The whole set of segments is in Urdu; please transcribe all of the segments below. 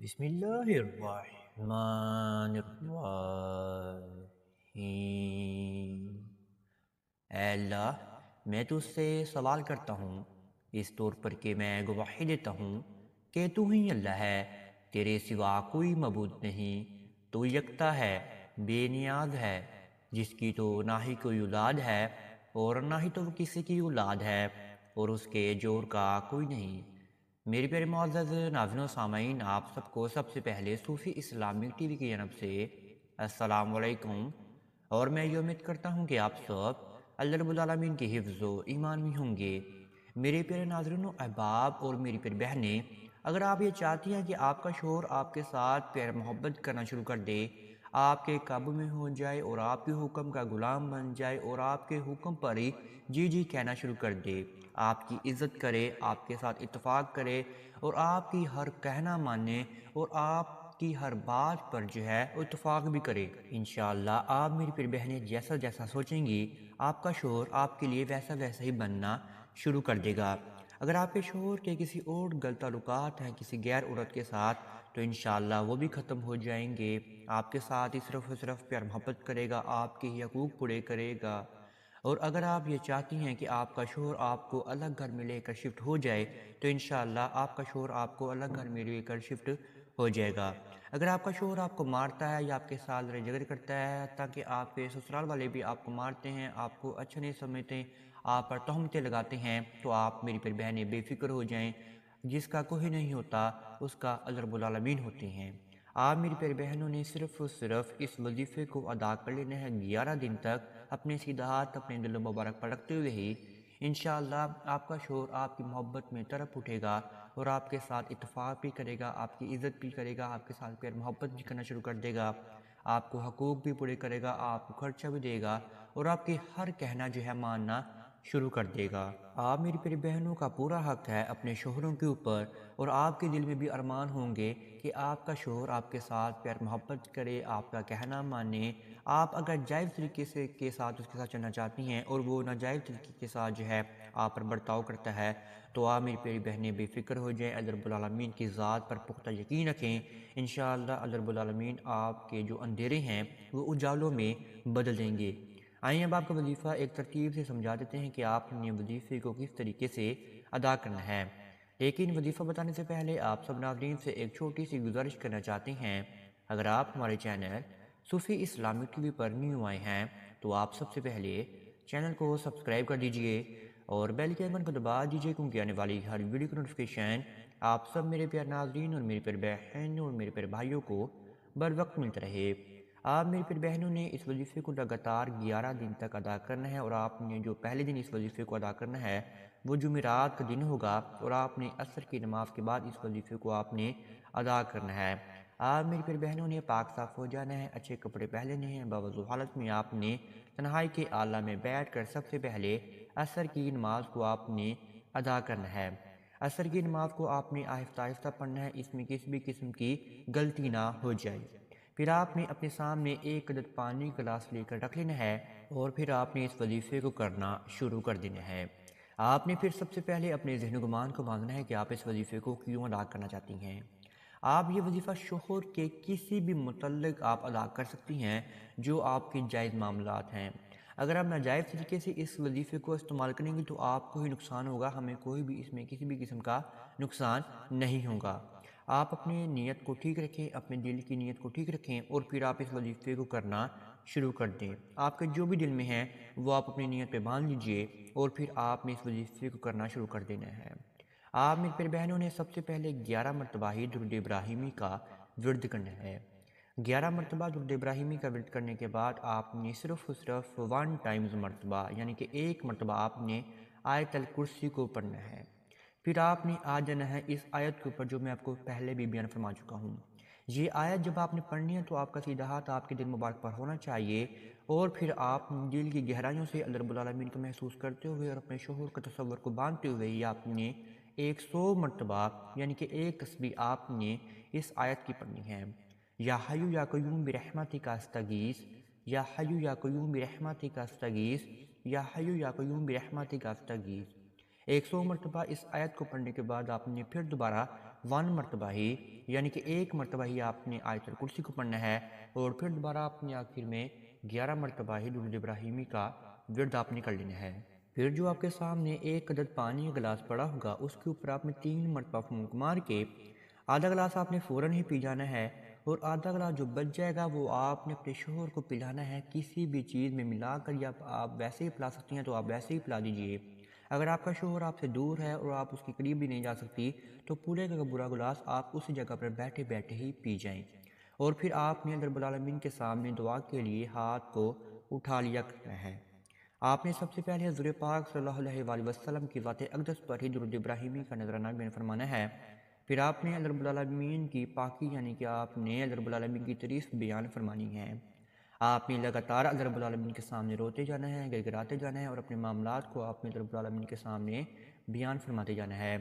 بسم اللہ الرحمن الرحیم۔ اے اللہ، میں تجھ سے سوال کرتا ہوں اس طور پر کہ میں گواہی دیتا ہوں کہ تو ہی اللہ ہے، تیرے سوا کوئی معبود نہیں، تو یکتا ہے، بے نیاز ہے، جس کی تو نہ ہی کوئی اولاد ہے اور نہ ہی تو وہ کسی کی اولاد ہے اور اس کے جور کا کوئی نہیں۔ میرے پیارے معزز ناظرین و سامعین، آپ سب کو سب سے پہلے صوفی اسلامک ٹی وی کی جانب سے السلام علیکم، اور میں یہ امید کرتا ہوں کہ آپ سب اللہ رب العالمین کے حفظ و ایمان میں ہوں گے۔ میرے پیارے ناظرین و احباب اور میری پیاری بہنیں، اگر آپ یہ چاہتی ہیں کہ آپ کا شوہر آپ کے ساتھ پیار محبت کرنا شروع کر دے، آپ کے قابو میں ہو جائے اور آپ کے حکم کا غلام بن جائے اور آپ کے حکم پر ہی جی جی کہنا شروع کر دے، آپ کی عزت کرے، آپ کے ساتھ اتفاق کرے اور آپ کی ہر کہنا مانے اور آپ کی ہر بات پر جو ہے اتفاق بھی کرے، انشاءاللہ آپ میری پھر بہنیں جیسا جیسا سوچیں گی آپ کا شوہر آپ کے لیے ویسا ویسا ہی بننا شروع کر دے گا۔ اگر آپ کے شوہر کے کسی اور غلط تعلقات ہیں کسی غیر عورت کے ساتھ، تو انشاءاللہ وہ بھی ختم ہو جائیں گے، آپ کے ساتھ ہی صرف و صرف پیار محبت کرے گا، آپ کے ہی حقوق پورے کرے گا۔ اور اگر آپ یہ چاہتی ہیں کہ آپ کا شوہر آپ کو الگ گھر میں لے کر شفٹ ہو جائے، تو انشاءاللہ آپ کا شوہر آپ کو الگ گھر میں لے کر شفٹ ہو جائے گا۔ اگر آپ کا شوہر آپ کو مارتا ہے یا آپ کے ساتھ لڑائی جھگڑے کرتا ہے، تاکہ آپ کے سسرال والے بھی آپ کو مارتے ہیں، آپ کو اچھا نہیں سمجھتے، آپ پر تہمتیں لگاتے ہیں، تو آپ میری پھر بہنیں بے فکر ہو جائیں، جس کا کوئی نہیں ہوتا اس کا اللہ رب العالمین ہوتے ہیں۔ آپ میری پیاری بہنوں نے صرف اور صرف اس وظیفے کو ادا کر لینا ہے 11 دن تک، اپنے سیدھا ہاتھ اپنے دل مبارک پر رکھتے ہوئے ہی انشاءاللہ آپ کا شوہر آپ کی محبت میں تڑپ اٹھے گا اور آپ کے ساتھ اتفاق بھی کرے گا، آپ کی عزت بھی کرے گا، آپ کے ساتھ پیار محبت بھی کرنا شروع کر دے گا، آپ کو حقوق بھی پورے کرے گا، آپ کو خرچہ بھی دے گا اور آپ کی ہر کہنا جو ہے ماننا شروع کر دے گا۔ آپ میری پیاری بہنوں کا پورا حق ہے اپنے شوہروں کے اوپر، اور آپ کے دل میں بھی ارمان ہوں گے کہ آپ کا شوہر آپ کے ساتھ پیار محبت کرے، آپ کا کہنا مانے۔ آپ اگر جائز طریقے سے کے ساتھ اس کے ساتھ چلنا چاہتی ہیں اور وہ ناجائز طریقے کے ساتھ جو ہے آپ پر برتاؤ کرتا ہے، تو آپ میری پیاری بہنیں بے فکر ہو جائیں، اللہ رب العالمین کی ذات پر پختہ یقین رکھیں، انشاءاللہ اللہ رب العالمین آپ کے جو اندھیرے ہیں وہ اجالوں میں بدل دیں گے۔ آئیں اب آپ کا وظیفہ ایک ترتیب سے سمجھا دیتے ہیں کہ آپ نے وظیفے کو کس طریقے سے ادا کرنا ہے، لیکن وظیفہ بتانے سے پہلے آپ سب ناظرین سے ایک چھوٹی سی گزارش کرنا چاہتے ہیں۔ اگر آپ ہمارے چینل صوفی اسلامک ٹی وی پر نیو آئے ہیں تو آپ سب سے پہلے چینل کو سبسکرائب کر دیجئے اور بیل کے آئیکن کو دبا دیجئے، کیونکہ آنے والی ہر ویڈیو کی نوٹیفیکیشن آپ سب میرے پیارے ناظرین اور میرے پیارے بہن اور میرے پیارے بھائیوں کو بر وقت ملتا رہے۔ آپ میری پیارے بہنوں نے اس وظیفے کو لگاتار 11 دن تک ادا کرنا ہے، اور آپ نے جو پہلے دن اس وظیفے کو ادا کرنا ہے وہ جمعرات کا دن ہوگا، اور آپ نے عصر کی نماز کے بعد اس وظیفے کو آپ نے ادا کرنا ہے۔ آپ میری پیاری بہنوں نے پاک صاف ہو جانا ہے، اچھے کپڑے پہننے ہیں، باوضو حالت میں آپ نے تنہائی کے آلہ میں بیٹھ کر سب سے پہلے عصر کی نماز کو آپ نے ادا کرنا ہے۔ عصر کی نماز کو آپ نے آہستہ آہستہ پڑھنا ہے، اس میں کسی بھی قسم کی غلطی نہ ہو جائے۔ پھر آپ نے اپنے سامنے ایک عدد پانی گلاس لے کر رکھ لینا ہے، اور پھر آپ نے اس وظیفے کو کرنا شروع کر دینا ہے۔ آپ نے پھر سب سے پہلے اپنے ذہن و گمان کو باندھنا ہے کہ آپ اس وظیفے کو کیوں ادا کرنا چاہتی ہیں۔ آپ یہ وظیفہ شوہر کے کسی بھی متعلق آپ ادا کر سکتی ہیں جو آپ کے جائز معاملات ہیں۔ اگر آپ ناجائز طریقے سے اس وظیفے کو استعمال کریں گے تو آپ کو ہی نقصان ہوگا، ہمیں کوئی بھی اس میں کسی بھی قسم کا نقصان نہیں ہوگا۔ آپ اپنی نیت کو ٹھیک رکھیں، اپنے دل کی نیت کو ٹھیک رکھیں، اور پھر آپ اس وظیفے کو کرنا شروع کر دیں۔ آپ کے جو بھی دل میں ہے وہ آپ اپنی نیت پہ باندھ لیجئے، اور پھر آپ نے اس وظیفے کو کرنا شروع کر دینا ہے۔ آپ میری پیاری بہنوں نے سب سے پہلے 11 مرتبہ ہی درود ابراہیمی کا ورد کرنا ہے۔ 11 مرتبہ درود ابراہیمی کا ورد کرنے کے بعد آپ نے صرف و صرف 1 ٹائمز مرتبہ، یعنی کہ ایک مرتبہ آپ نے آیت الکرسی کو پڑھنا ہے۔ پھر آپ نے آ جانا ہے اس آیت کے اوپر جو میں آپ کو پہلے بھی بیان فرما چکا ہوں۔ یہ آیت جب آپ نے پڑھنی ہے تو آپ کا سیدھا ہاتھ آپ کے دل مبارک پر ہونا چاہیے، اور پھر آپ دل کی گہرائیوں سے اللہ رب العالمین کو محسوس کرتے ہوئے اور اپنے شوہر کے تصور کو باندھتے ہوئے ہی آپ نے 100 مرتبہ، یعنی کہ ایک تسبیح آپ نے اس آیت کی پڑھنی ہے۔ یا حیو یا قیوم برحمتک استغیث، یا حیو یا قیوم برحمتک استغیث، یا حیو یا قیوم برحمتک استغیث۔ 100 مرتبہ اس آیت کو پڑھنے کے بعد آپ نے پھر دوبارہ 1 مرتبہ ہی، یعنی کہ 1 مرتبہ ہی آپ نے آیت الکرسی کو پڑھنا ہے، اور پھر دوبارہ آپ نے آخر میں 11 مرتبہ ہی درود ابراہیمی کا ورد آپ نے کر لینا ہے۔ پھر جو آپ کے سامنے 1 عدد پانی کا گلاس پڑا ہوگا، اس کے اوپر آپ نے 3 مرتبہ پھونک مار کے آدھا گلاس آپ نے فوراً ہی پی جانا ہے، اور آدھا گلاس جو بچ جائے گا وہ آپ نے اپنے شوہر کو پلانا ہے، کسی بھی چیز میں ملا کر، یا آپ ویسے ہی پلا سکتی ہیں تو آپ ویسے ہی پلا دیجئے۔ اگر آپ کا شوہر آپ سے دور ہے اور آپ اس کے قریب بھی نہیں جا سکتی، تو پورے کا پورا گلاس آپ اسی جگہ پر بیٹھے بیٹھے ہی پی جائیں۔ اور پھر آپ نے اللہ رب العالمین کے سامنے دعا کے لیے ہاتھ کو اٹھا لیا کرنا ہے۔ آپ نے سب سے پہلے حضور پاک صلی اللہ علیہ وآلہ وسلم کی ذات اقدس پر ہی درود ابراہیمی کا نذرانہ بیان فرمانا ہے۔ پھر آپ نے اللہ رب العالمین کی پاکی، یعنی کہ آپ نے اللہ رب العالمین کی تعریف بیان فرمانی ہے۔ آپ نے لگاتار اللہ رب العالمین کے سامنے روتے جانا ہے، گڑگڑاتے جانا ہے، اور اپنے معاملات کو آپ نے اللہ رب العالمین کے سامنے بیان فرماتے جانا ہے۔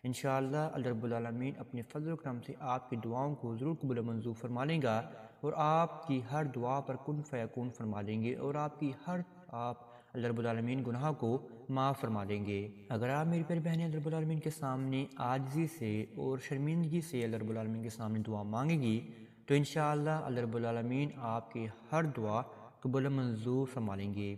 انشاءاللہ اللہ رب العالمین اپنے فضل و کرم سے آپ کی دعاؤں کو ضرور قبول و منظور فرما لیں گا، اور آپ کی ہر دعا پر کن فیکون فرما دیں گے، اور آپ اللہ رب العالمین گناہ کو معاف فرما دیں گے۔ اگر آپ میری پیاری بہنیں اللہ رب العالمین کے سامنے عاجزی سے اور شرمندگی سے اللہ رب العالمین کے سامنے دعا مانگے گی، تو انشاءاللہ اللہ رب العالمین آپ کی ہر دعا قبول و منظور فرما لیں گے۔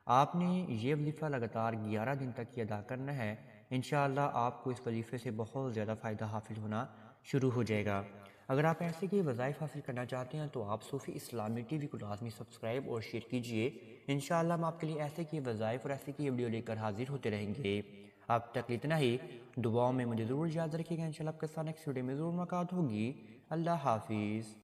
آپ نے یہ وظیفہ لگاتار 11 دن تک یہ ادا کرنا ہے۔ انشاءاللہ آپ کو اس وظیفے سے بہت زیادہ فائدہ حاصل ہونا شروع ہو جائے گا۔ اگر آپ ایسے کے وظائف حاصل کرنا چاہتے ہیں تو آپ صوفی اسلامی ٹی وی کو لازمی سبسکرائب اور شیئر کیجئے۔ انشاءاللہ ہم آپ کے لیے ایسے کے وظائف اور ایسے کی ویڈیو لے کر حاضر ہوتے رہیں گے۔ اب تک اتنا ہی، دعاؤں میں مجھے ضرور یاد رکھیے گا۔ انشاءاللہ آپ کے ساتھ نیکسٹ ویڈیو میں ضرور ملاقات ہوگی۔ اللہ حافظ۔